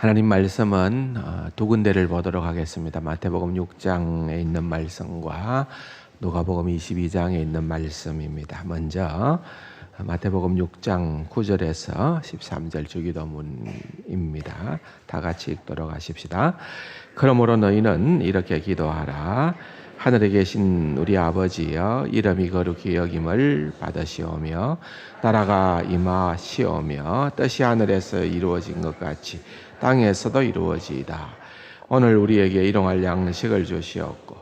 하나님 말씀은 두 군데를 보도록 하겠습니다. 마태복음 6장에 있는 말씀과 누가복음 22장에 있는 말씀입니다. 먼저 마태복음 6장 9절에서 13절 주기도문입니다. 다 같이 읽도록 하십시다. 그러므로 너희는 이렇게 기도하라. 하늘에 계신 우리 아버지여, 이름이 거룩히 여김을 받으시오며 나라가 임하시오며 뜻이 하늘에서 이루어진 것 같이 땅에서도 이루어지이다. 오늘 우리에게 일용할 양식을 주시옵고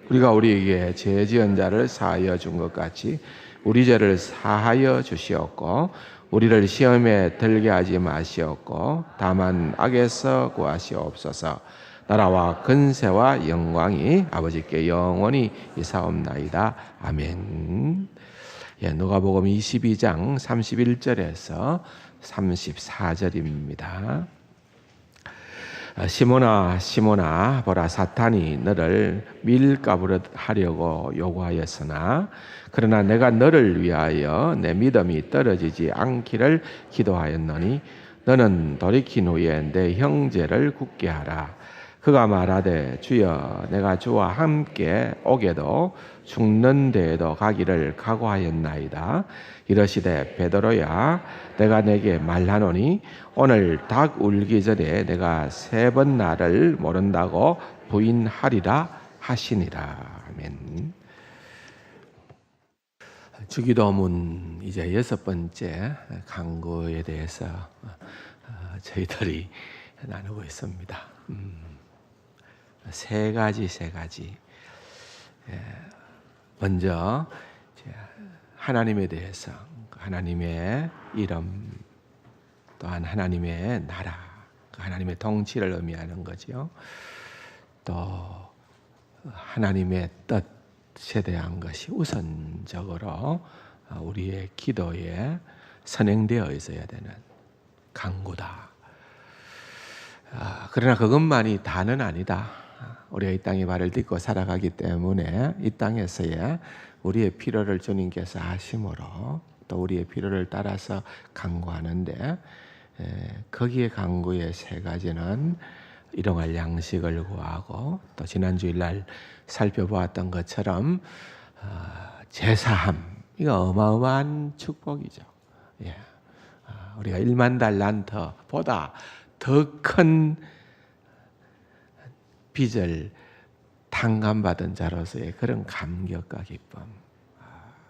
우리가 우리에게 죄 지은 자를 사하여 준 것 같이 우리 죄를 사하여 주시옵고 우리를 시험에 들게 하지 마시옵고 다만 악에서 구하시옵소서. 나라와 근세와 영광이 아버지께 영원히 이사옵나이다. 아멘. 누가복음 22장 31절에서 34절입니다. 시몬아 시몬아 보라, 사탄이 너를 밀가부르 하려고 요구하였으나 그러나 내가 너를 위하여 내 믿음이 떨어지지 않기를 기도하였노니 너는 돌이킨 후에 내 형제를 굳게 하라. 그가 말하되 주여, 내가 주와 함께 오게도 죽는 데에도 가기를 각오하였나이다. 이러시되 베드로야, 내가 내게 말하노니 오늘 닭 울기 전에 내가 3번 나를 모른다고 부인하리라 하시니라. 아멘. 주기도문 이제 6번째 강구에 대해서 저희들이 나누고 있습니다. 세 가지. 먼저 하나님에 대해서, 하나님의 이름, 또한 하나님의 나라, 하나님의 통치를 의미하는 거죠. 또 하나님의 뜻에 대한 것이 우선적으로 우리의 기도에 선행되어 있어야 되는 간구다. 그러나 그것만이 다는 아니다. 우리가 이 땅에 발을 딛고 살아가기 때문에 이 땅에서의 우리의 필요를 주님께서 아심으로 또 우리의 필요를 따라서 간구하는데, 거기에 간구의 3가지는 일용할 양식을 구하고, 또 지난 주일날 살펴보았던 것처럼 제사함, 이거 어마어마한 축복이죠. 우리가 1만 달란트보다 더 큰 빚을 탕감받은 자로서의 그런 감격과 기쁨,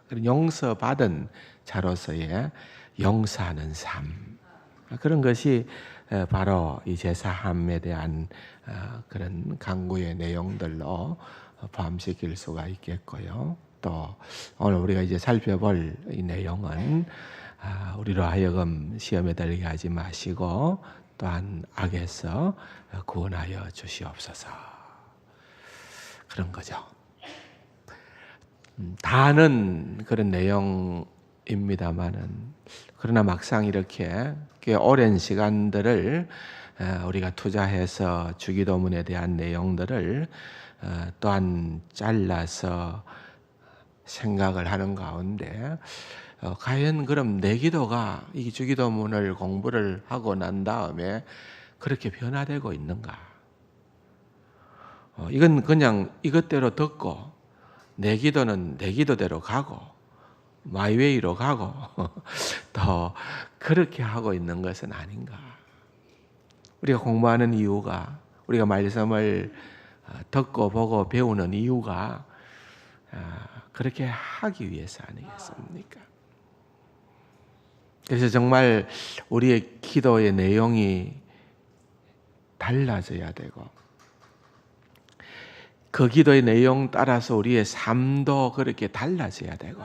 그런 용서받은 자로서의 용서하는 삶, 그런 것이 바로 이 제사함에 대한 그런 간구의 내용들로 포함시킬 수가 있겠고요. 또 오늘 우리가 이제 살펴볼 이 내용은 우리로 하여금 시험에 들게 하지 마시고 또한 악에서 구원하여 주시옵소서, 그런 거죠. 다는 그런 내용입니다만은, 그러나 막상 이렇게 꽤 오랜 시간들을 우리가 투자해서 주기도문에 대한 내용들을 또한 잘라서 생각을 하는 가운데, 과연 그럼 내 기도가 이 주기도문을 공부를 하고 난 다음에 그렇게 변화되고 있는가? 이건 그냥 이것대로 듣고 내 기도는 내 기도대로 가고 마이웨이로 가고 또 그렇게 하고 있는 것은 아닌가? 우리가 공부하는 이유가, 우리가 말씀을 듣고 보고 배우는 이유가 그렇게 하기 위해서 아니겠습니까? 그래서 정말 우리의 기도의 내용이 달라져야 되고, 그 기도의 내용 따라서 우리의 삶도 그렇게 달라져야 되고,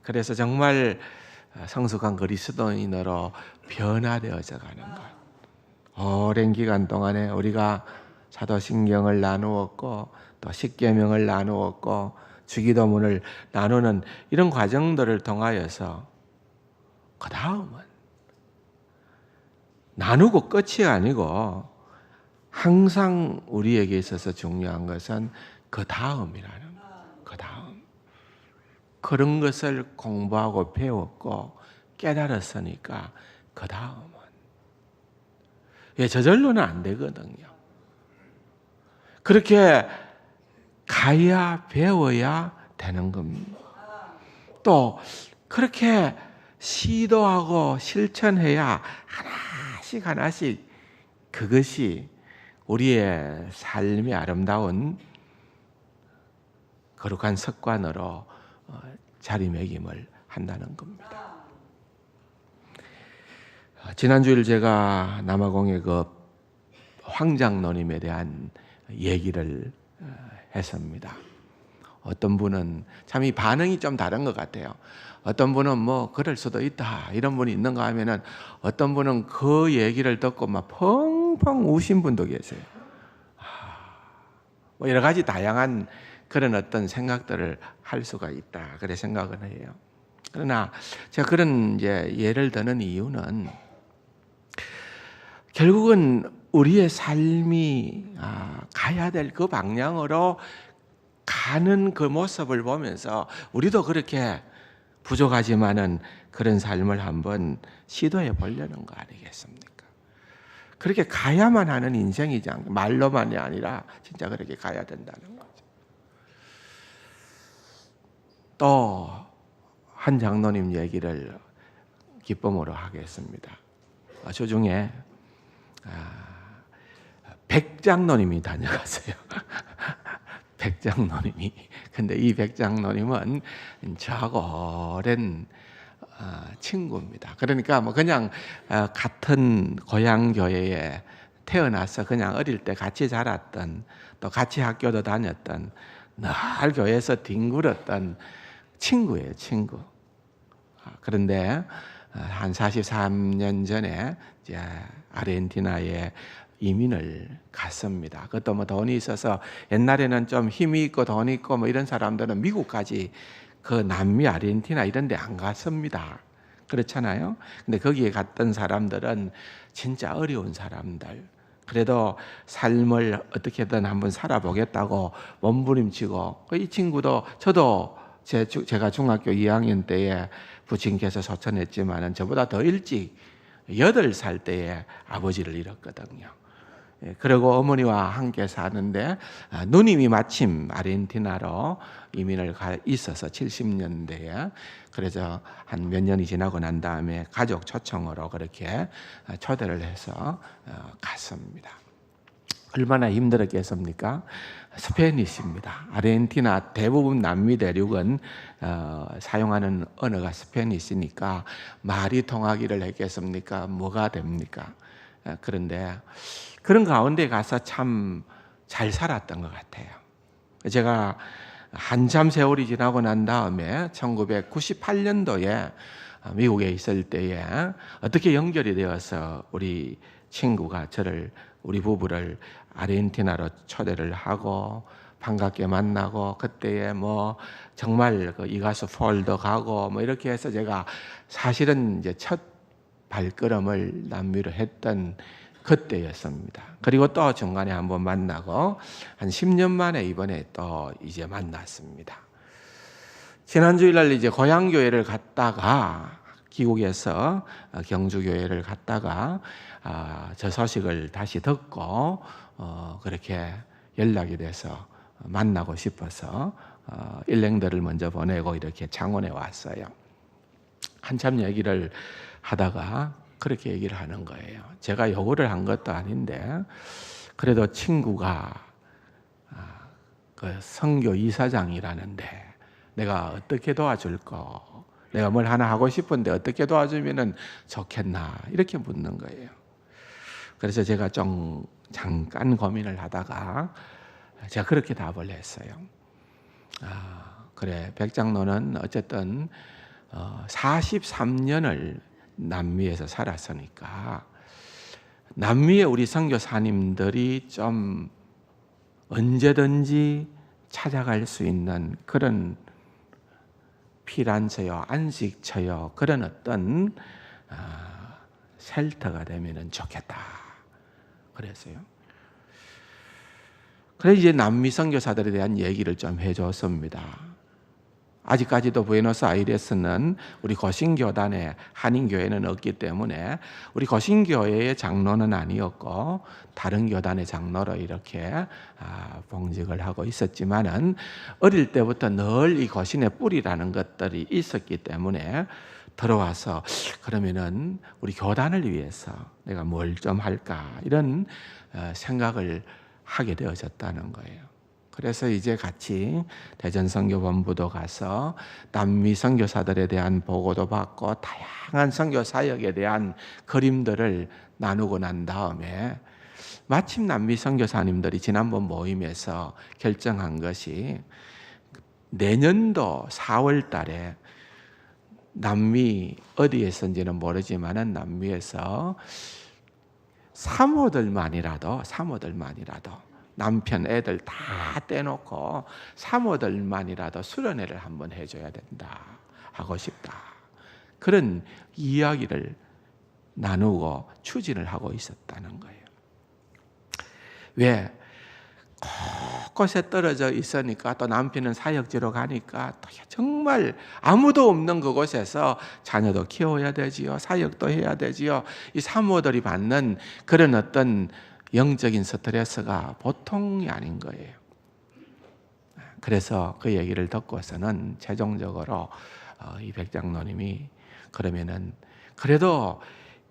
그래서 정말 성숙한 그리스도인으로 변화되어져 가는 것. 오랜 기간 동안에 우리가 사도신경을 나누었고 또 십계명을 나누었고 주기도문을 나누는 이런 과정들을 통하여서 그 다음은 나누고 끝이 아니고 항상 우리에게 있어서 중요한 것은 그 다음이라는 거예요. 그 다음. 그런 것을 공부하고 배웠고 깨달았으니까 그 다음은 예, 저절로는 안 되거든요. 그렇게 가야 배워야 되는 겁니다. 또 그렇게 시도하고 실천해야 하나씩 하나씩 그것이 우리의 삶의 아름다운 거룩한 습관으로 자리매김을 한다는 겁니다. 지난주일 제가 남아공의 그 황장로님에 대한 얘기를 했습니다. 어떤 분은 참 이 반응이 좀 다른 것 같아요. 어떤 분은 뭐 그럴 수도 있다 이런 분이 있는가 하면은 어떤 분은 그 얘기를 듣고 막 펑펑 우신 분도 계세요. 뭐 여러 가지 다양한 그런 어떤 생각들을 할 수가 있다 그래 생각을 해요. 그러나 제가 그런 이제 예를 드는 이유는 결국은 우리의 삶이 가야 될 그 방향으로 가는 그 모습을 보면서 우리도 그렇게 부족하지만은 그런 삶을 한번 시도해 보려는 거 아니겠습니까? 그렇게 가야만 하는 인생이지 않고 말로만이 아니라 진짜 그렇게 가야 된다는 거죠. 또 한 장로님 얘기를 기쁨으로 하겠습니다. 주중에 백장로님이 다녀갔어요. 백장로님이. 근데 이 백장로님은 저하고 오랜 친구입니다. 그러니까 뭐 그냥 같은 고향 교회에 태어나서 그냥 어릴 때 같이 자랐던 또 같이 학교도 다녔던 늘 교회에서 뒹굴었던 친구예요, 친구. 그런데 한 43년 전에 이제 아르헨티나에 이민을 갔습니다. 그것도 뭐 돈이 있어서 옛날에는 좀 힘이 있고 돈 있고 뭐 이런 사람들은 미국까지 그 남미 아르헨티나 이런 데 안 갔습니다. 그렇잖아요. 근데 거기에 갔던 사람들은 진짜 어려운 사람들. 그래도 삶을 어떻게든 한번 살아보겠다고 몸부림치고 이 친구도 저도 제가 중학교 2학년 때에 부친께서 소천했지만은 저보다 더 일찍 8살 때에 아버지를 잃었거든요. 그리고 어머니와 함께 사는데 누님이 마침 아르헨티나로 이민을 가 있어서 70년대에 그래서 한 몇 년이 지나고 난 다음에 가족 초청으로 그렇게 초대를 해서 갔습니다. 얼마나 힘들었겠습니까? 스페니쉬입니다. 아르헨티나 대부분 남미 대륙은 사용하는 언어가 스페니쉬니까 말이 통하기를 했겠습니까? 뭐가 됩니까? 그런데 그런 가운데 가서 참 잘 살았던 것 같아요. 제가 한참 세월이 지나고 난 다음에 1998년도에 미국에 있을 때에 어떻게 연결이 되어서 우리 친구가 우리 부부를 아르헨티나로 초대를 하고 반갑게 만나고 그때에 뭐 정말 그 이가수 폴도 가고 뭐 이렇게 해서 제가 사실은 이제 첫 발걸음을 남미로 했던 그때였습니다. 그리고 또 중간에 한번 만나고 한 10년 만에 이번에 또 이제 만났습니다. 지난주일날 이제 고향교회를 갔다가 귀국에서 경주교회를 갔다가 저 소식을 다시 듣고 그렇게 연락이 돼서 만나고 싶어서 일행들을 먼저 보내고 이렇게 창원에 왔어요. 한참 얘기를 하다가 그렇게 얘기를 하는 거예요. 제가 요구를 한 것도 아닌데 그래도 친구가 그 선교 이사장이라는데 내가 어떻게 도와줄까? 내가 뭘 하나 하고 싶은데 어떻게 도와주면 좋겠나? 이렇게 묻는 거예요. 그래서 제가 좀 잠깐 고민을 하다가 제가 그렇게 답을 했어요. 그래, 백장로는 어쨌든 43년을 남미에서 살았으니까 남미의 우리 선교사님들이 좀 언제든지 찾아갈 수 있는 그런 피란처요, 안식처요, 그런 어떤 쉘터가 되면 좋겠다. 그랬어요. 그래서 이제 남미 선교사들에 대한 얘기를 좀 해줬습니다. 아직까지도 부에노스아이레스는 우리 거신교단의 한인교회는 없기 때문에 우리 거신교회의 장로는 아니었고 다른 교단의 장로로 이렇게 봉직을 하고 있었지만은 어릴 때부터 늘 이 거신의 뿌리라는 것들이 있었기 때문에 들어와서 그러면은 우리 교단을 위해서 내가 뭘 좀 할까 이런 생각을 하게 되어졌다는 거예요. 그래서 이제 같이 대전선교본부도 가서 남미 선교사들에 대한 보고도 받고 다양한 선교 사역에 대한 그림들을 나누고 난 다음에 마침 남미 선교사님들이 지난번 모임에서 결정한 것이 내년도 4월 달에 남미 어디에서인지는 모르지만 남미에서 사모들만이라도 남편 애들 다 떼놓고 사모들만이라도 수련회를 한번 해줘야 된다, 하고 싶다, 그런 이야기를 나누고 추진을 하고 있었다는 거예요. 왜? 곳곳에 떨어져 있으니까 또 남편은 사역지로 가니까 또 정말 아무도 없는 그곳에서 자녀도 키워야 되지요, 사역도 해야 되지요. 이 사모들이 받는 그런 어떤 영적인 스트레스가 보통이 아닌 거예요. 그래서 그 얘기를 듣고서는 최종적으로 이 백장로님이 그러면은 그래도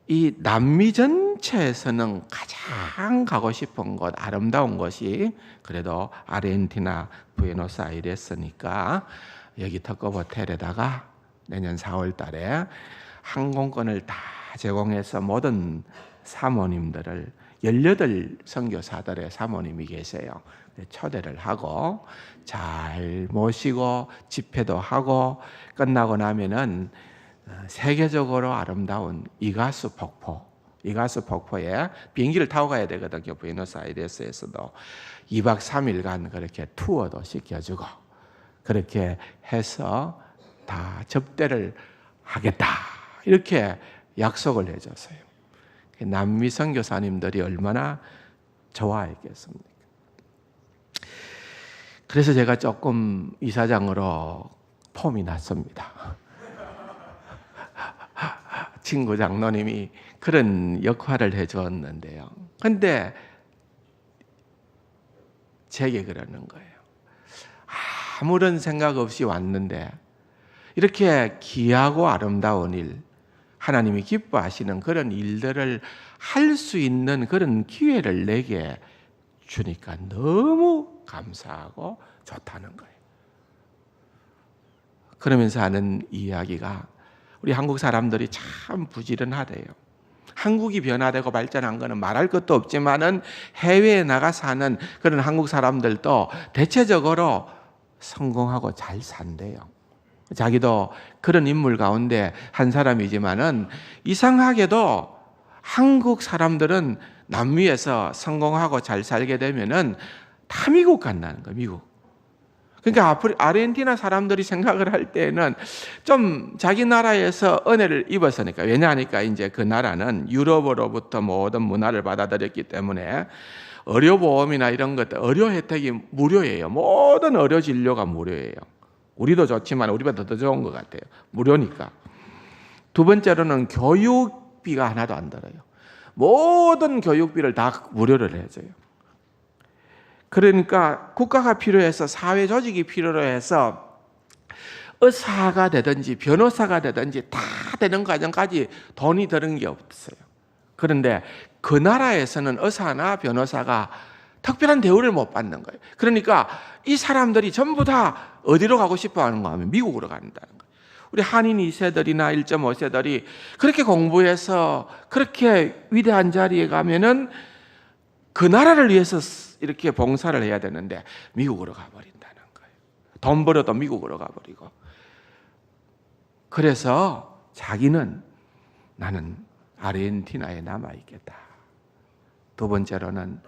이 남미 전체에서는 가장 가고 싶은 곳, 아름다운 곳이 그래도 아르헨티나 부에노스아이레스니까 여기 터코브 호텔에다가 내년 4월 달에 항공권을 다 제공해서 모든 사모님들을 18 선교사들의 사모님이 계세요. 초대를 하고 잘 모시고 집회도 하고 끝나고 나면은 세계적으로 아름다운 이가수 폭포에 비행기를 타고 가야 되거든요. 부에노스아이레스에서도 2박 3일간 그렇게 투어도 시켜주고 그렇게 해서 다 접대를 하겠다, 이렇게 약속을 해줬어요. 남미 선교사님들이 얼마나 좋아했겠습니까? 그래서 제가 조금 이사장으로 폼이 났습니다. 친구 장로님이 그런 역할을 해주었는데요. 근데 제게 그러는 거예요. 아무런 생각 없이 왔는데 이렇게 귀하고 아름다운 일, 하나님이 기뻐하시는 그런 일들을 할 수 있는 그런 기회를 내게 주니까 너무 감사하고 좋다는 거예요. 그러면서 하는 이야기가 우리 한국 사람들이 참 부지런하대요. 한국이 변화되고 발전한 거는 말할 것도 없지만은 해외에 나가 사는 그런 한국 사람들도 대체적으로 성공하고 잘 산대요. 자기도 그런 인물 가운데 한 사람이지만은 이상하게도 한국 사람들은 남미에서 성공하고 잘 살게 되면은 다 미국 간다는 거예요. 미국. 그러니까 아르헨티나 사람들이 생각을 할 때는 좀 자기 나라에서 은혜를 입었으니까, 왜냐하니까 이제 그 나라는 유럽으로부터 모든 문화를 받아들였기 때문에 의료보험이나 이런 것들, 의료 혜택이 무료예요. 모든 의료 진료가 무료예요. 우리도 좋지만 우리보다 더 좋은 것 같아요. 무료니까. 두 번째로는 교육비가 하나도 안 들어요. 모든 교육비를 다 무료를 해줘요. 그러니까 국가가 필요해서, 사회 조직이 필요로 해서 의사가 되든지 변호사가 되든지 다 되는 과정까지 돈이 드는 게 없어요. 그런데 그 나라에서는 의사나 변호사가 특별한 대우를 못 받는 거예요. 그러니까 이 사람들이 전부 다 어디로 가고 싶어 하는 거 하면 미국으로 간다는 거예요. 우리 한인 2세들이나 1.5세들이 그렇게 공부해서 그렇게 위대한 자리에 가면은 그 나라를 위해서 이렇게 봉사를 해야 되는데 미국으로 가버린다는 거예요. 돈 벌어도 미국으로 가버리고. 그래서 자기는 나는 아르헨티나에 남아있겠다. 두 번째로는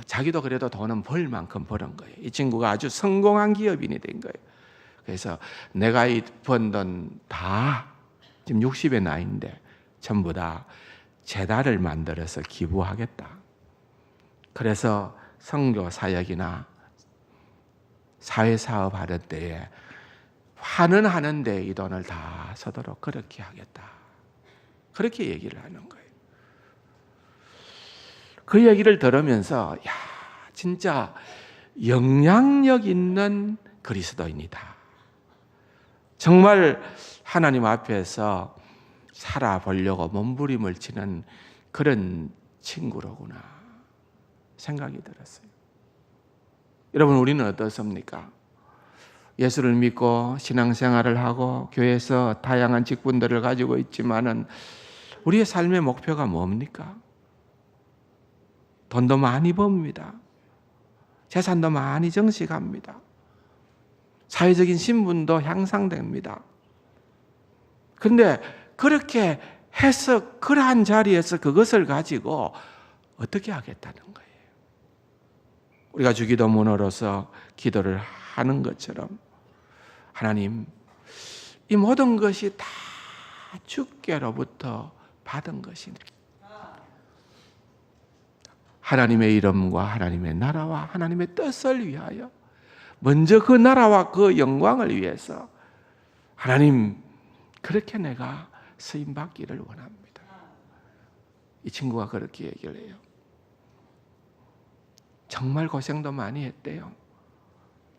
자기도 그래도 돈은 벌 만큼 버는 거예요. 이 친구가 아주 성공한 기업인이 된 거예요. 그래서 내가 번 돈 다 지금 60의 나이인데 전부 다 재단을 만들어서 기부하겠다. 그래서 선교 사역이나 사회사업 하는 때에 화는 하는데 이 돈을 다 서도록 그렇게 하겠다. 그렇게 얘기를 하는 거예요. 그 얘기를 들으면서 야, 진짜 영향력 있는 그리스도인이다. 정말 하나님 앞에서 살아보려고 몸부림을 치는 그런 친구로구나 생각이 들었어요. 여러분, 우리는 어떻습니까? 예수를 믿고 신앙생활을 하고 교회에서 다양한 직분들을 가지고 있지만은 우리의 삶의 목표가 뭡니까? 돈도 많이 법니다. 재산도 많이 정식합니다. 사회적인 신분도 향상됩니다. 그런데 그렇게 해서 그러한 자리에서 그것을 가지고 어떻게 하겠다는 거예요? 우리가 주기도문으로서 기도를 하는 것처럼 하나님, 이 모든 것이 다 주께로부터 받은 것이니 하나님의 이름과 하나님의 나라와 하나님의 뜻을 위하여 먼저 그 나라와 그 영광을 위해서 하나님, 그렇게 내가 쓰임받기를 원합니다. 이 친구가 그렇게 얘기를 해요. 정말 고생도 많이 했대요.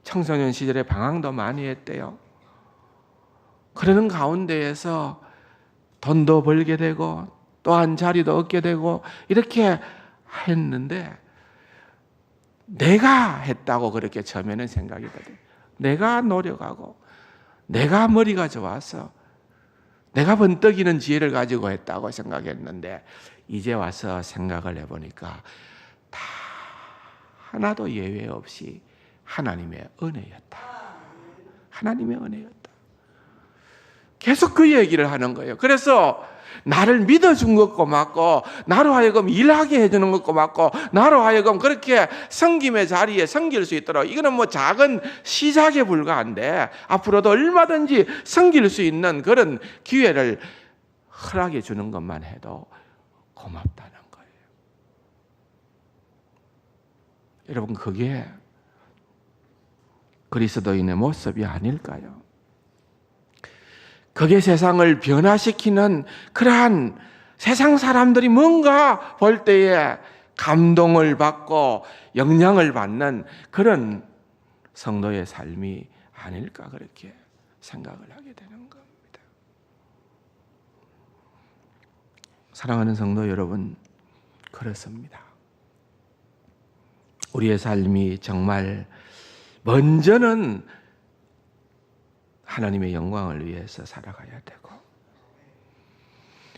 청소년 시절에 방황도 많이 했대요. 그러는 가운데에서 돈도 벌게 되고 또한 자리도 얻게 되고 이렇게 했는데 내가 했다고 그렇게 처음에는 생각이 들어요. 내가 노력하고 내가 머리가 좋아서 내가 번뜩이는 지혜를 가지고 했다고 생각했는데 이제 와서 생각을 해보니까 다 하나도 예외 없이 하나님의 은혜였다. 하나님의 은혜였다. 계속 그 얘기를 하는 거예요. 그래서 나를 믿어준 것 고맙고 나로 하여금 일하게 해주는 것 고맙고 나로 하여금 그렇게 섬김의 자리에 섬길 수 있도록 이거는 뭐 작은 시작에 불과한데 앞으로도 얼마든지 섬길 수 있는 그런 기회를 허락해 주는 것만 해도 고맙다는 거예요. 여러분, 그게 그리스도인의 모습이 아닐까요? 그게 세상을 변화시키는 그러한 세상 사람들이 뭔가 볼 때에 감동을 받고 영향을 받는 그런 성도의 삶이 아닐까 그렇게 생각을 하게 되는 겁니다. 사랑하는 성도 여러분, 그렇습니다. 우리의 삶이 정말 먼저는 하나님의 영광을 위해서 살아가야 되고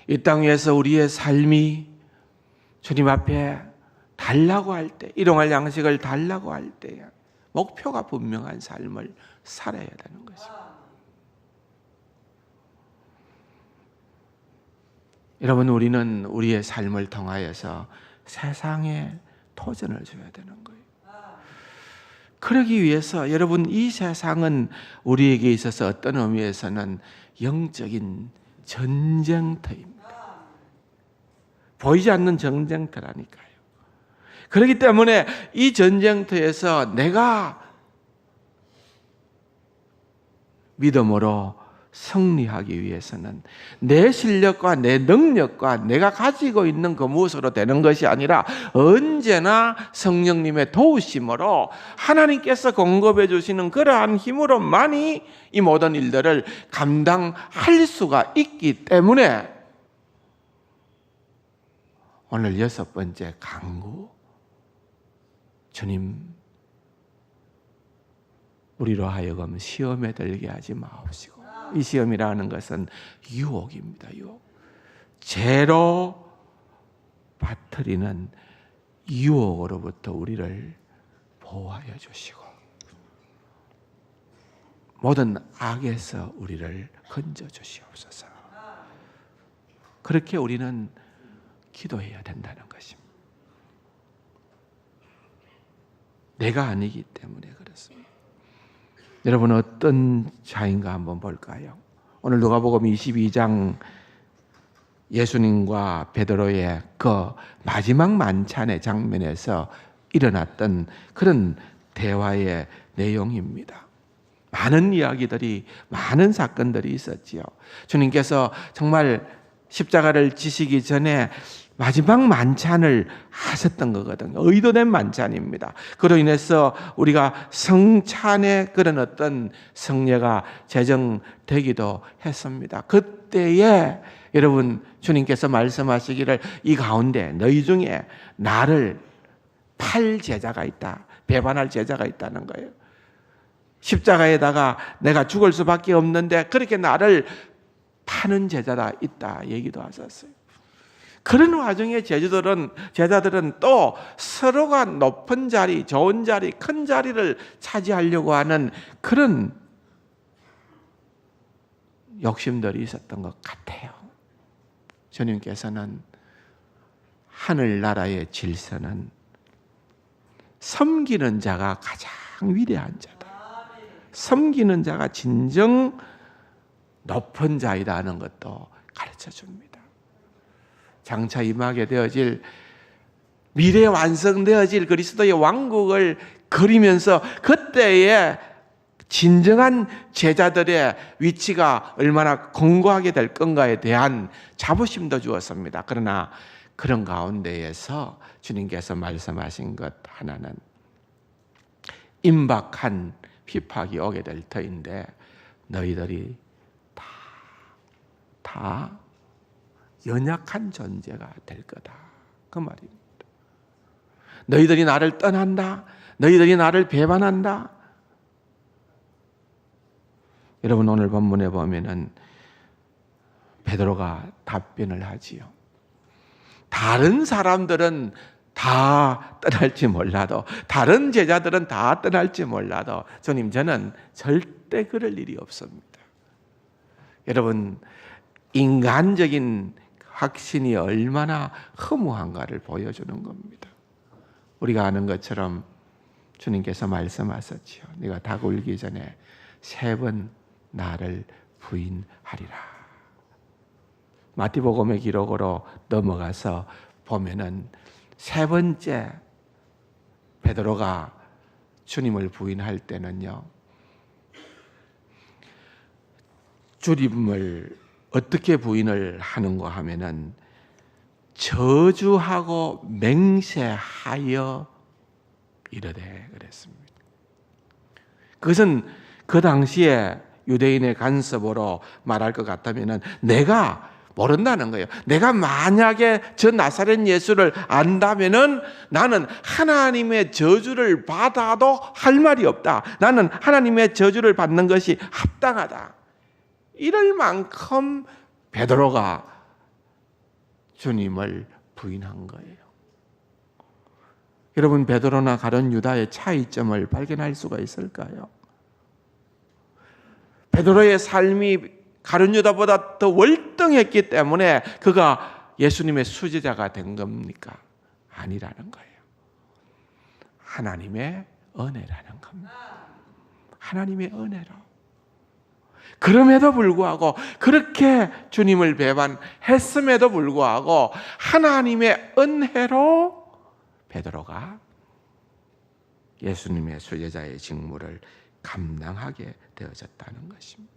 이 땅에서 우리의 삶이 주님 앞에 달라고 할 때, 일용할 양식을 달라고 할 때 목표가 분명한 삶을 살아야 되는 것입니다. 여러분, 우리는 우리의 삶을 통하여서 세상에 도전을 줘야 되는 거예요. 그러기 위해서 여러분, 이 세상은 우리에게 있어서 어떤 의미에서는 영적인 전쟁터입니다. 보이지 않는 전쟁터라니까요. 그렇기 때문에 이 전쟁터에서 내가 믿음으로 승리하기 위해서는 내 실력과 내 능력과 내가 가지고 있는 그 무엇으로 되는 것이 아니라 언제나 성령님의 도우심으로 하나님께서 공급해 주시는 그러한 힘으로만이 이 모든 일들을 감당할 수가 있기 때문에 오늘 6번째 강구, 주님, 우리로 하여금 시험에 들게 하지 마옵시고, 이 시험이라는 것은 유혹입니다. 유혹. 죄로 빠뜨리는 유혹으로부터 우리를 보호하여 주시고 모든 악에서 우리를 건져 주시옵소서. 그렇게 우리는 기도해야 된다는 것입니다. 내가 아니기 때문에 그렇습니다. 여러분, 어떤 자인가 한번 볼까요? 오늘 누가복음 22장 예수님과 베드로의 그 마지막 만찬의 장면에서 일어났던 그런 대화의 내용입니다. 많은 이야기들이, 많은 사건들이 있었지요. 주님께서 정말 십자가를 지시기 전에 마지막 만찬을 하셨던 거거든요. 의도된 만찬입니다. 그로 인해서 우리가 성찬의 그런 어떤 성례가 제정되기도 했습니다. 그때에 여러분 주님께서 말씀하시기를 이 가운데 너희 중에 나를 팔 제자가 있다. 배반할 제자가 있다는 거예요. 십자가에다가 내가 죽을 수밖에 없는데 그렇게 나를 파는 제자가 있다 얘기도 하셨어요. 그런 와중에 제자들은 또 서로가 높은 자리, 좋은 자리, 큰 자리를 차지하려고 하는 그런 욕심들이 있었던 것 같아요. 주님께서는 하늘나라의 질서는 섬기는 자가 가장 위대한 자다. 섬기는 자가 진정 높은 자이다 하는 것도 가르쳐 줍니다. 장차 임하게 되어질 미래 완성되어질 그리스도의 왕국을 그리면서 그때의 진정한 제자들의 위치가 얼마나 공고하게 될 건가에 대한 자부심도 주었습니다. 그러나 그런 가운데에서 주님께서 말씀하신 것 하나는 임박한 핍박이 오게 될 터인데 너희들이 다 연약한 존재가 될 거다. 그 말입니다. 너희들이 나를 떠난다. 너희들이 나를 배반한다. 여러분 오늘 본문에 보면은 베드로가 답변을 하지요. 다른 사람들은 다 떠날지 몰라도, 다른 제자들은 다 떠날지 몰라도 주님 저는 절대 그럴 일이 없습니다. 여러분 인간적인 확신이 얼마나 허무한가를 보여주는 겁니다. 우리가 아는 것처럼 주님께서 말씀하셨지요. 네가 닭 울기 전에 3번 나를 부인하리라. 마태복음의 기록으로 넘어가서 보면은 3번째 베드로가 주님을 부인할 때는요, 주님을 어떻게 부인을 하는가 하면은 저주하고 맹세하여 이르되 그랬습니다. 그것은 그 당시에 유대인의 간섭으로 말할 것 같다면은 내가 모른다는 거예요. 내가 만약에 저 나사렛 예수를 안다면은 나는 하나님의 저주를 받아도 할 말이 없다. 나는 하나님의 저주를 받는 것이 합당하다. 이럴 만큼 베드로가 주님을 부인한 거예요. 여러분 베드로나 가룟 유다의 차이점을 발견할 수가 있을까요? 베드로의 삶이 가룟 유다보다 더 월등했기 때문에 그가 예수님의 수제자가 된 겁니까? 아니라는 거예요. 하나님의 은혜라는 겁니다. 하나님의 은혜로. 그럼에도 불구하고 그렇게 주님을 배반했음에도 불구하고 하나님의 은혜로 베드로가 예수님의 수제자의 직무를 감당하게 되어졌다는 것입니다.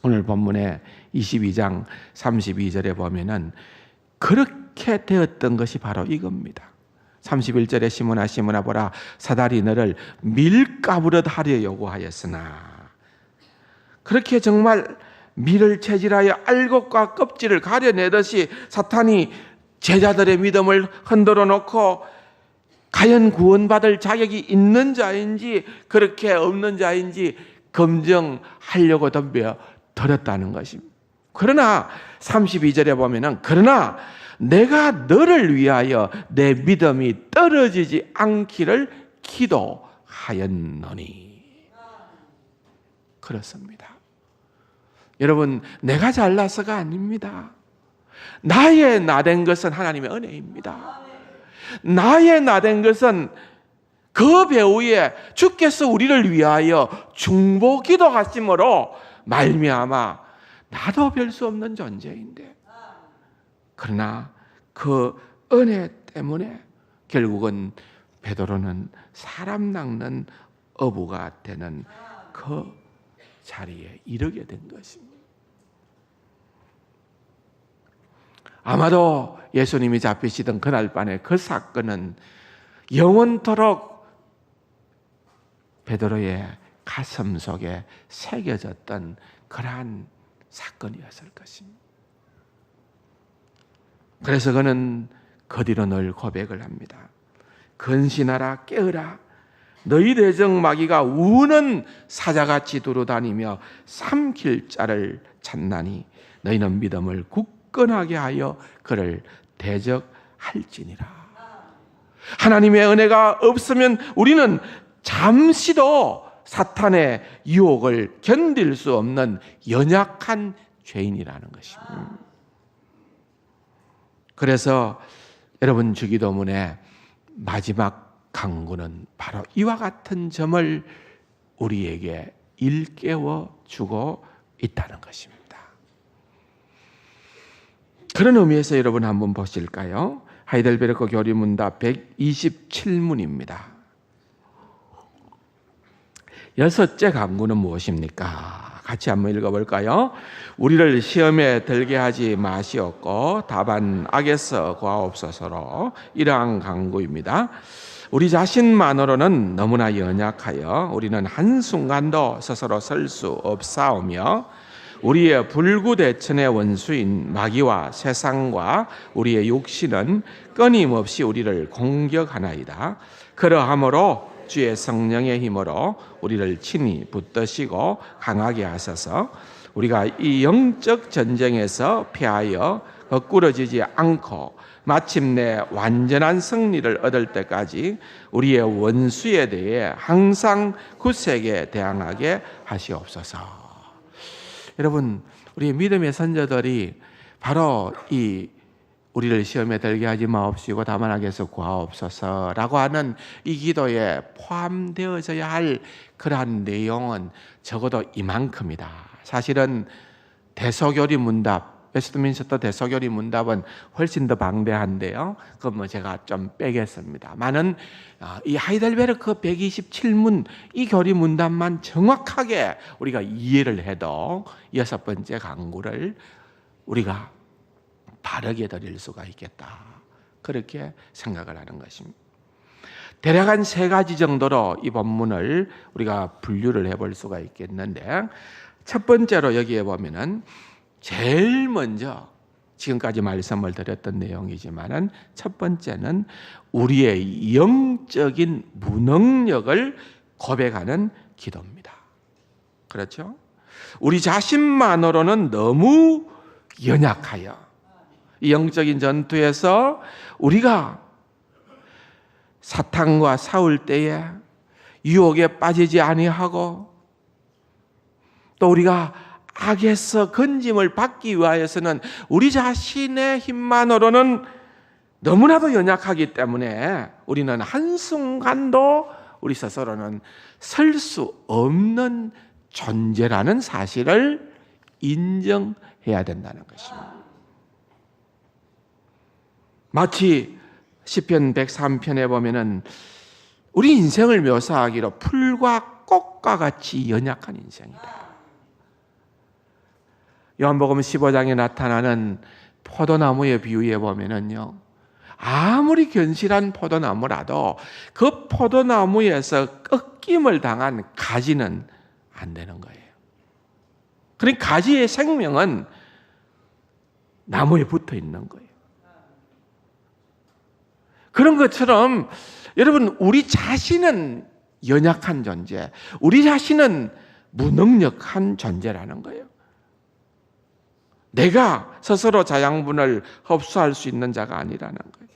오늘 본문의 22장 32절에 보면은 그렇게 되었던 것이 바로 이겁니다. 31절에 시몬아 보라 사단이 너를 밀가부릇 하려 요구하였으나, 그렇게 정말 밀을 채질하여 알곡과 껍질을 가려내듯이 사탄이 제자들의 믿음을 흔들어 놓고 과연 구원받을 자격이 있는 자인지 그렇게 없는 자인지 검증하려고 덤벼들었다는 것입니다. 그러나 32절에 보면은 그러나 내가 너를 위하여 내 믿음이 떨어지지 않기를 기도하였노니. 그렇습니다. 여러분 내가 잘나서가 아닙니다. 나의 나된 것은 하나님의 은혜입니다. 나의 나된 것은 그 배후에 주께서 우리를 위하여 중보 기도하심으로 말미암아 나도 별 수 없는 존재인데, 그러나 그 은혜 때문에 결국은 베드로는 사람 낚는 어부가 되는 그 자리에 이르게 된 것입니다. 아마도 예수님이 잡히시던 그날 밤에 그 사건은 영원토록 베드로의 가슴 속에 새겨졌던 그러한 사건이었을 것입니다. 그래서 그는 그 뒤로 늘 고백을 합니다. 근신하라, 깨어라. 너희 대적 마귀가 우는 사자같이 두루다니며 삼킬 자를 찾나니 너희는 믿음을 굳건하게 하여 그를 대적할지니라. 하나님의 은혜가 없으면 우리는 잠시도 사탄의 유혹을 견딜 수 없는 연약한 죄인이라는 것입니다. 그래서 여러분 주기도문에 마지막 강구는 바로 이와 같은 점을 우리에게 일깨워 주고 있다는 것입니다. 그런 의미에서 여러분 한번 보실까요? 하이델베르크 교리문답 127문입니다. 여섯째 강구는 무엇입니까? 같이 한번 읽어볼까요? 우리를 시험에 들게 하지 마시옵고 다만 악에서 구하옵소서로. 이러한 강구입니다. 우리 자신만으로는 너무나 연약하여 우리는 한순간도 스스로 설 수 없사오며 우리의 불구대천의 원수인 마귀와 세상과 우리의 육신은 끊임없이 우리를 공격하나이다. 그러하므로 주의 성령의 힘으로 우리를 친히 붙드시고 강하게 하셔서 우리가 이 영적 전쟁에서 패하여 거꾸러지지 않고 마침내 완전한 승리를 얻을 때까지 우리의 원수에 대해 항상 굳세게 대항하게 하시옵소서. 여러분, 우리 믿음의 선조들이 바로 이 우리를 시험에 들게 하지 마옵시고 다만 악에서 구하옵소서라고 하는 이 기도에 포함되어져야 할 그러한 내용은 적어도 이만큼이다. 사실은 대소교리 문답, 웨스트민스터 대소교리 문답은 훨씬 더 방대한데요. 그건 제가 좀 빼겠습니다.만은 이 하이델베르크 127문 이 교리 문답만 정확하게 우리가 이해를 해도 여섯 번째 강구를 우리가 바르게 드릴 수가 있겠다. 그렇게 생각을 하는 것입니다. 대략 한 세 가지 정도로 이 본문을 우리가 분류를 해볼 수가 있겠는데, 첫 번째로 여기에 보면은 제일 먼저 지금까지 말씀을 드렸던 내용이지만은 첫 번째는 우리의 영적인 무능력을 고백하는 기도입니다. 그렇죠? 우리 자신만으로는 너무 연약하여 이 영적인 전투에서 우리가 사탄과 싸울 때에 유혹에 빠지지 아니하고 또 우리가 악에서 건짐을 받기 위하여서는 우리 자신의 힘만으로는 너무나도 연약하기 때문에 우리는 한순간도 우리 스스로는 설 수 없는 존재라는 사실을 인정해야 된다는 것입니다. 마치 시편 103편에 보면은 우리 인생을 묘사하기로 풀과 꽃과 같이 연약한 인생이다. 요한복음 15장에 나타나는 포도나무의 비유에 보면은요, 아무리 견실한 포도나무라도 그 포도나무에서 꺾임을 당한 가지는 안 되는 거예요. 그러니까 가지의 생명은 나무에 붙어 있는 거예요. 그런 것처럼 여러분, 우리 자신은 연약한 존재, 우리 자신은 무능력한 존재라는 거예요. 내가 스스로 자양분을 흡수할 수 있는 자가 아니라는 거예요.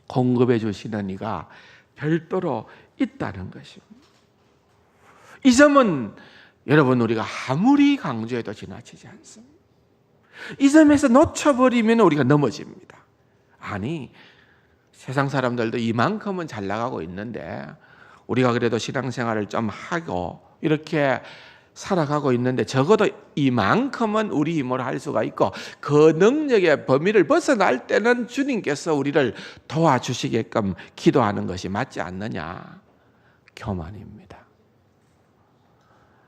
공급해 주시는 이가 별도로 있다는 것입니다. 이 점은 여러분 우리가 아무리 강조해도 지나치지 않습니다. 이 점에서 놓쳐버리면 우리가 넘어집니다. 아니, 세상 사람들도 이만큼은 잘 나가고 있는데 우리가 그래도 신앙생활을 좀 하고 이렇게 살아가고 있는데 적어도 이만큼은 우리 힘으로 할 수가 있고 그 능력의 범위를 벗어날 때는 주님께서 우리를 도와주시게끔 기도하는 것이 맞지 않느냐. 교만입니다.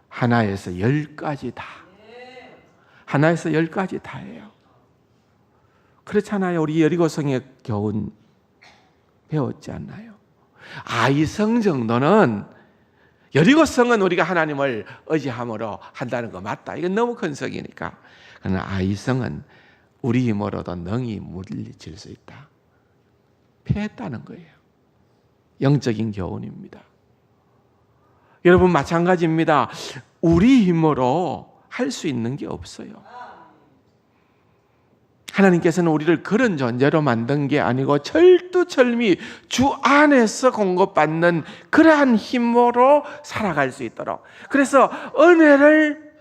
하나에서 10가지 다. 하나에서 10가지 다예요. 그렇잖아요. 우리 여리고성의 교훈 배웠지 않나요? 아이성 정도는, 여리고성은 우리가 하나님을 의지함으로 한다는 거 맞다. 이건 너무 큰 성이니까. 그러나 아이성은 우리 힘으로도 능히 물리칠 수 있다. 패했다는 거예요. 영적인 교훈입니다. 여러분 마찬가지입니다. 우리 힘으로 할 수 있는 게 없어요. 하나님께서는 우리를 그런 존재로 만든 게 아니고 철두철미 주 안에서 공급받는 그러한 힘으로 살아갈 수 있도록, 그래서 은혜를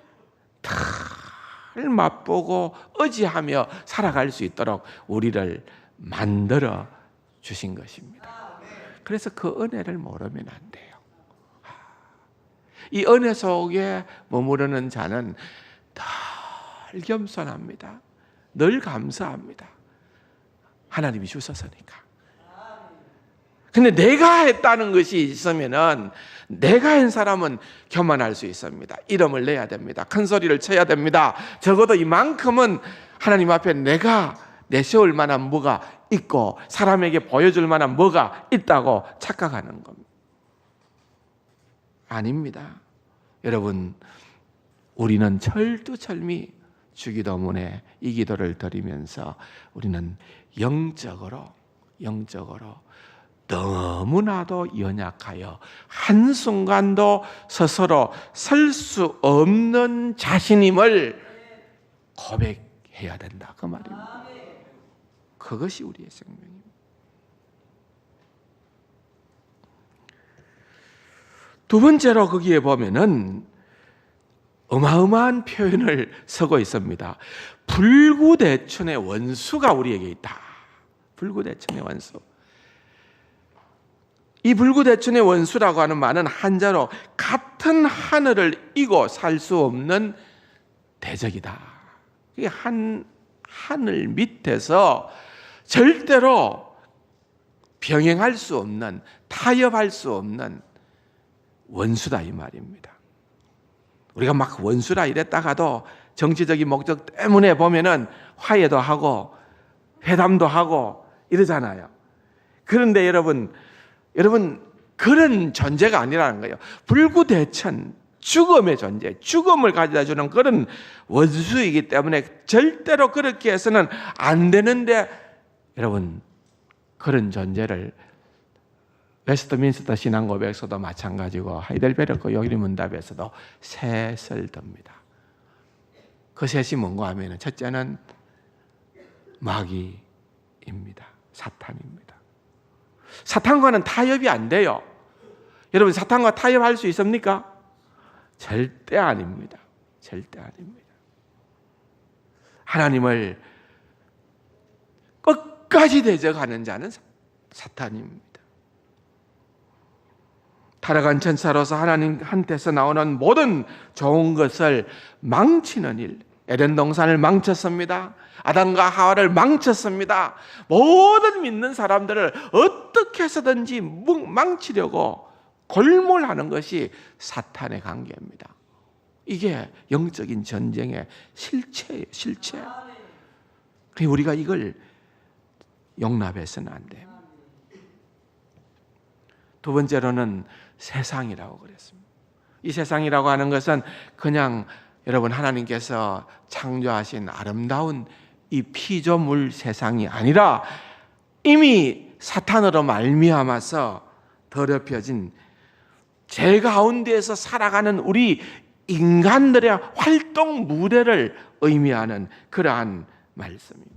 잘 맛보고 의지하며 살아갈 수 있도록 우리를 만들어 주신 것입니다. 그래서 그 은혜를 모르면 안 돼요. 이 은혜 속에 머무르는 자는 늘 겸손합니다. 늘 감사합니다. 하나님이 주셨으니까. 근데 내가 했다는 것이 있으면은, 내가 한 사람은 교만할 수 있습니다. 이름을 내야 됩니다. 큰 소리를 쳐야 됩니다. 적어도 이만큼은 하나님 앞에 내가 내세울 만한 뭐가 있고 사람에게 보여줄 만한 뭐가 있다고 착각하는 겁니다. 아닙니다. 여러분, 우리는 철두철미 주기도문에 이 기도를 드리면서 우리는 영적으로 너무나도 연약하여 한순간도 스스로 설 수 없는 자신임을 고백해야 된다, 그 말입니다. 그것이 우리의 생명입니다. 두 번째로 거기에 보면은 어마어마한 표현을 쓰고 있습니다. 불구대천의 원수가 우리에게 있다. 불구대천의 원수. 이 불구대천의 원수라고 하는 말은 한자로 같은 하늘을 이고 살 수 없는 대적이다. 이게 하늘 밑에서 절대로 병행할 수 없는, 타협할 수 없는 원수다, 이 말입니다. 우리가 막 원수라 이랬다가도 정치적인 목적 때문에 보면은 화해도 하고 회담도 하고 이러잖아요. 그런데 여러분 그런 존재가 아니라는 거예요. 불구대천, 죽음의 존재, 죽음을 가져다 주는 그런 원수이기 때문에 절대로 그렇게 해서는 안 되는데, 여러분 그런 존재를 웨스트민스터 신앙고백에서도 마찬가지고 하이델베르크 요리문답에서도 셋을 듭니다. 그 셋이 뭔가 하면 첫째는 마귀입니다. 사탄입니다. 사탄과는 타협이 안 돼요. 여러분 사탄과 타협할 수 있습니까? 절대 아닙니다. 절대 아닙니다. 하나님을 끝까지 대적하는 자는 사탄입니다. 타락한 천사로서 하나님한테서 나오는 모든 좋은 것을 망치는 일, 에덴 동산을 망쳤습니다. 아담과 하와를 망쳤습니다. 모든 믿는 사람들을 어떻게 해서든지 망치려고 골몰하는 것이 사탄의 관계입니다. 이게 영적인 전쟁의 실체예요, 실체. 우리가 이걸 용납해서는 안 돼요. 두 번째로는 세상이라고 그랬습니다. 이 세상이라고 하는 것은 그냥 여러분 하나님께서 창조하신 아름다운 이 피조물 세상이 아니라 이미 사탄으로 말미암아서 더럽혀진 죄 가운데에서 살아가는 우리 인간들의 활동 무대를 의미하는 그러한 말씀입니다.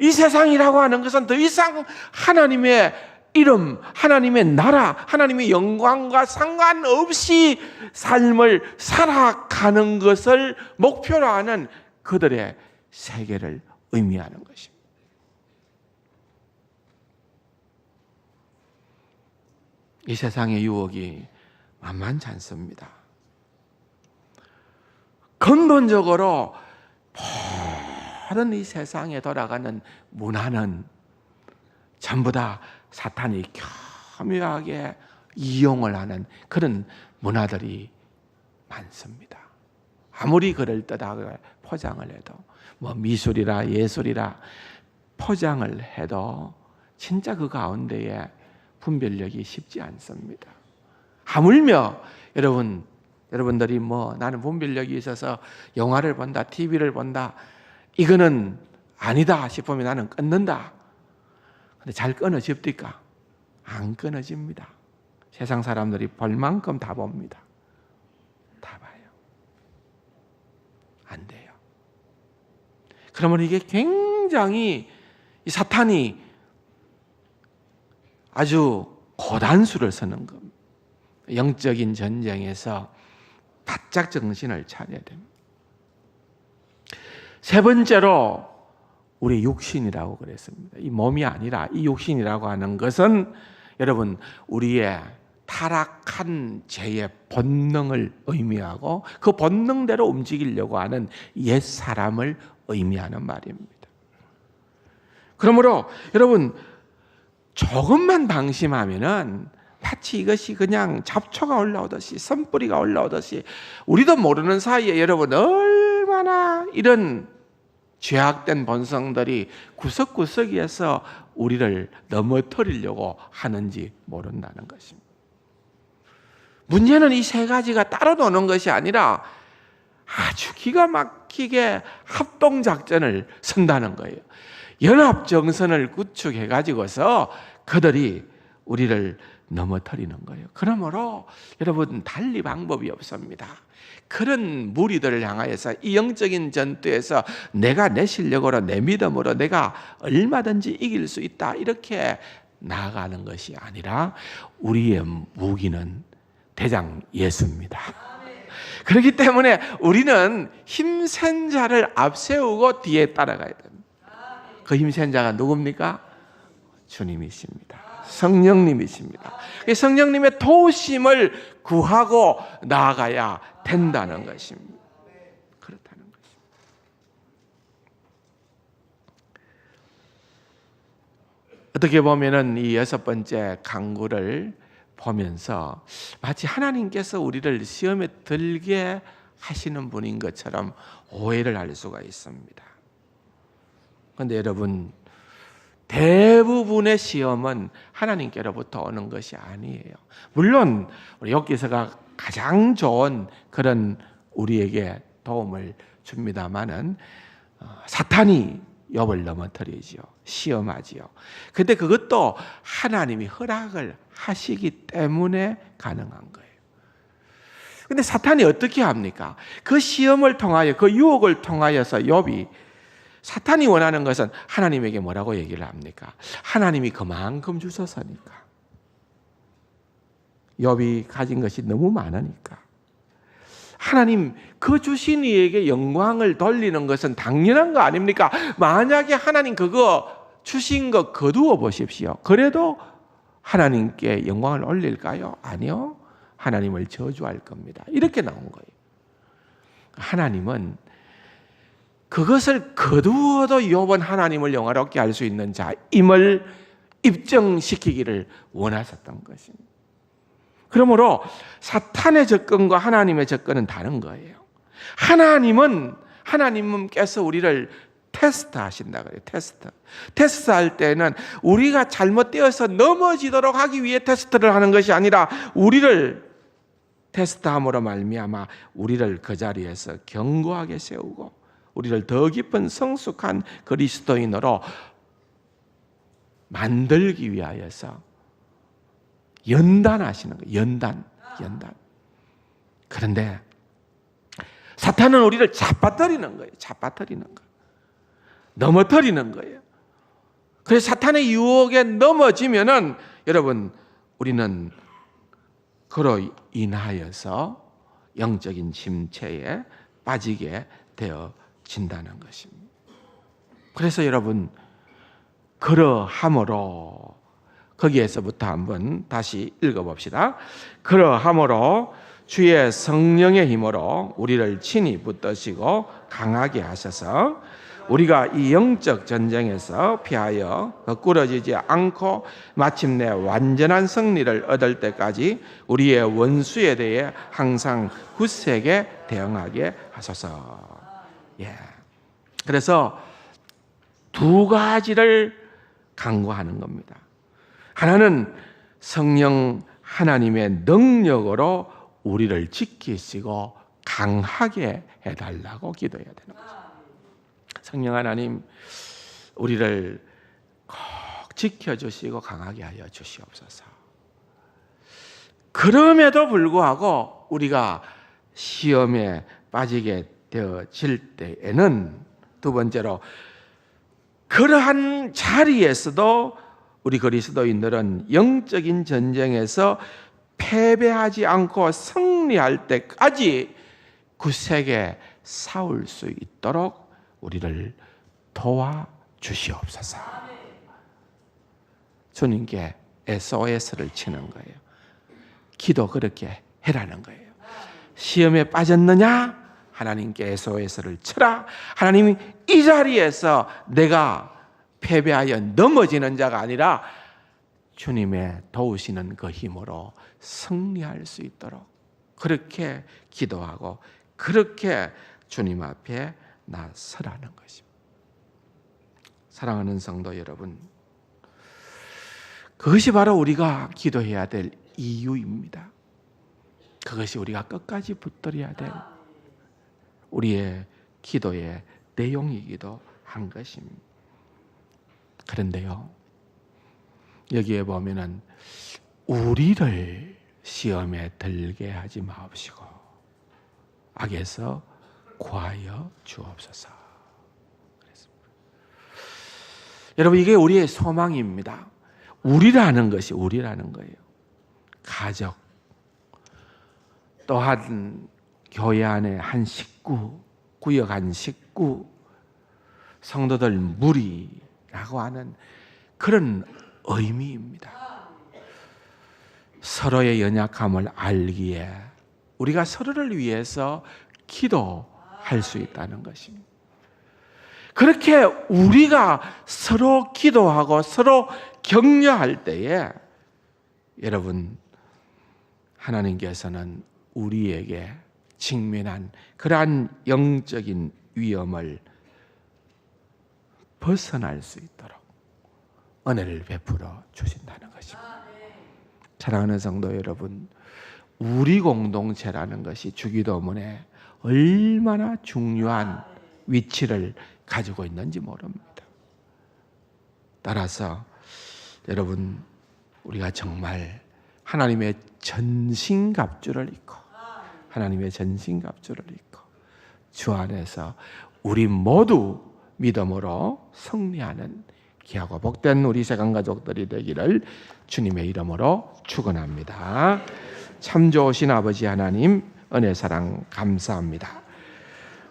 이 세상이라고 하는 것은 더 이상 하나님의 이름, 하나님의 나라, 하나님의 영광과 상관없이 삶을 살아가는 것을 목표로 하는 그들의 세계를 의미하는 것입니다. 이 세상의 유혹이 만만치 않습니다. 근본적으로 모든 이 세상에 돌아가는 문화는 전부 다 사탄이 교묘하게 이용을 하는 그런 문화들이 많습니다. 아무리 그럴듯하게 포장을 해도 뭐 미술이라 예술이라 포장을 해도 진짜 그 가운데에 분별력이 쉽지 않습니다. 하물며 여러분들이 뭐 나는 분별력이 있어서 영화를 본다, TV를 본다, 이거는 아니다 싶으면 나는 끊는다. 근데 잘 끊어집니까? 안 끊어집니다. 세상 사람들이 볼 만큼 다 봅니다. 다 봐요. 안 돼요. 그러면 이게 굉장히 이 사탄이 아주 고단수를 쓰는 겁니다. 영적인 전쟁에서 바짝 정신을 차려야 됩니다. 세 번째로 우리 육신이라고 그랬습니다. 이 몸이 아니라 이 육신이라고 하는 것은 여러분 우리의 타락한 죄의 본능을 의미하고 그 본능대로 움직이려고 하는 옛 사람을 의미하는 말입니다. 그러므로 여러분 조금만 방심하면은 마치 이것이 그냥 잡초가 올라오듯이 선뿌리가 올라오듯이 우리도 모르는 사이에 여러분 얼마나 이런 죄악된 본성들이 구석구석에서 우리를 넘어뜨리려고 하는지 모른다는 것입니다. 문제는 이 세 가지가 따로 노는 것이 아니라 아주 기가 막히게 합동작전을 선다는 거예요. 연합정선을 구축해가지고서 그들이 우리를 넘어뜨리는 거예요. 그러므로 여러분 달리 방법이 없습니다. 그런 무리들을 향하여서 이 영적인 전투에서 내가 내 실력으로 내 믿음으로 내가 얼마든지 이길 수 있다 이렇게 나아가는 것이 아니라 우리의 무기는 대장 예수입니다. 그렇기 때문에 우리는 힘센 자를 앞세우고 뒤에 따라가야 됩니다. 그 힘센 자가 누굽니까? 주님이십니다. 성령님이십니다. 성령님의 도우심을 구하고 나아가야 된다는 것입니다. 그렇다는 것입니다. 어떻게 보면은 이 여섯 번째 강구를 보면서 마치 하나님께서 우리를 시험에 들게 하시는 분인 것처럼 오해를 할 수가 있습니다. 그런데 여러분 대부분의 시험은 하나님께로부터 오는 것이 아니에요. 물론 우리 욥기서가 가장 좋은 그런 우리에게 도움을 줍니다마는 사탄이 욥을 넘어뜨리지요. 시험하지요. 근데 그것도 하나님이 허락을 하시기 때문에 가능한 거예요. 근데 사탄이 어떻게 합니까? 그 시험을 통하여 그 유혹을 통하여서 욥이 사탄이 원하는 것은 하나님에게 뭐라고 얘기를 합니까? 하나님이 그만큼 주셔서니까. 욥이 가진 것이 너무 많으니까. 하나님 그 주신 이에게 영광을 돌리는 것은 당연한 거 아닙니까? 만약에 하나님 그거 주신 거 거두어 보십시오. 그래도 하나님께 영광을 올릴까요? 아니요. 하나님을 저주할 겁니다. 이렇게 나온 거예요. 하나님은 그것을 거두어도 욥은 하나님을 영화롭게 할 수 있는 자임을 입증시키기를 원하셨던 것입니다. 그러므로 사탄의 접근과 하나님의 접근은 다른 거예요. 하나님께서 우리를 테스트 하신다 그래요. 테스트 할 때는 우리가 잘못되어서 넘어지도록 하기 위해 테스트를 하는 것이 아니라 우리를 테스트함으로 말미암아 우리를 그 자리에서 견고하게 세우고 우리를 더 깊은 성숙한 그리스도인으로 만들기 위하여서 연단하시는 거예요. 연단. 그런데 사탄은 우리를 잡아뜨리는 거예요. 넘어뜨리는 거예요. 그래서 사탄의 유혹에 넘어지면은 여러분 우리는 그로 인하여서 영적인 침체에 빠지게 되어진다는 것입니다. 그래서 여러분 그러함으로 거기에서부터 한번 다시 읽어봅시다. 그러함으로 주의 성령의 힘으로 우리를 친히 붙드시고 강하게 하셔서 우리가 이 영적 전쟁에서 피하여 거꾸러지지 않고 마침내 완전한 승리를 얻을 때까지 우리의 원수에 대해 항상 굳세게 대응하게 하소서. 그래서 두 가지를 강구하는 겁니다. 하나는 성령 하나님의 능력으로 우리를 지키시고 강하게 해달라고 기도해야 되는 거죠. 성령 하나님, 우리를 꼭 지켜주시고 강하게 하여 주시옵소서. 그럼에도 불구하고 우리가 시험에 빠지게 되어질 때에는 두 번째로 그러한 자리에서도 우리 그리스도인들은 영적인 전쟁에서 패배하지 않고 승리할 때까지 굳세게 싸울 수 있도록 우리를 도와주시옵소서. 주님께 SOS를 치는 거예요. 기도 그렇게 해라는 거예요. 시험에 빠졌느냐? 하나님께 SOS를 쳐라. 하나님이 이 자리에서 내가 패배하여 넘어지는 자가 아니라 주님의 도우시는 그 힘으로 승리할 수 있도록 그렇게 기도하고 그렇게 주님 앞에 나서라는 것입니다. 사랑하는 성도 여러분, 그것이 바로 우리가 기도해야 될 이유입니다. 그것이 우리가 끝까지 붙들어야 될 우리의 기도의 내용이기도 한 것입니다. 그런데요, 여기에 보면은 우리를 시험에 들게 하지 마옵시고 악에서 구하여 주옵소서. 그랬습니다. 여러분, 이게 우리의 소망입니다. 우리라는 것이 우리라는 거예요. 가족, 또한 교회 안에 한 식구, 구역 한 식구, 성도들 무리라고 하는 그런 의미입니다. 서로의 연약함을 알기에 우리가 서로를 위해서 기도할 수 있다는 것입니다. 그렇게 우리가 서로 기도하고 서로 격려할 때에 여러분, 하나님께서는 우리에게 직면한 그러한 영적인 위험을 벗어날 수 있도록 은혜를 베풀어 주신다는 것입니다. 사랑하는 성도 여러분, 우리 공동체라는 것이 주기도문에 얼마나 중요한 위치를 가지고 있는지 모릅니다. 따라서 여러분, 우리가 정말 하나님의 전신갑주를 입고 하나님의 전신갑주를 입고 주 안에서 우리 모두 믿음으로 승리하는 귀하고 복된 우리 세상 가족들이 되기를 주님의 이름으로 축원합니다. 참 좋으신 아버지 하나님, 은혜 사랑 감사합니다.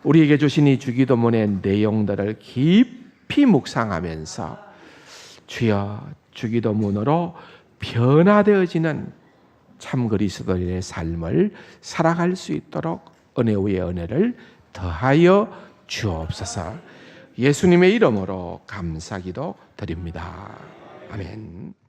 우리에게 주신 이 주기도문의 내용들을 깊이 묵상하면서 주여 주기도문으로 변화되어지는 참 그리스도인의 삶을 살아갈 수 있도록 은혜 위에 은혜를 더하여 주옵소서. 예수님의 이름으로 감사기도 드립니다. 아멘.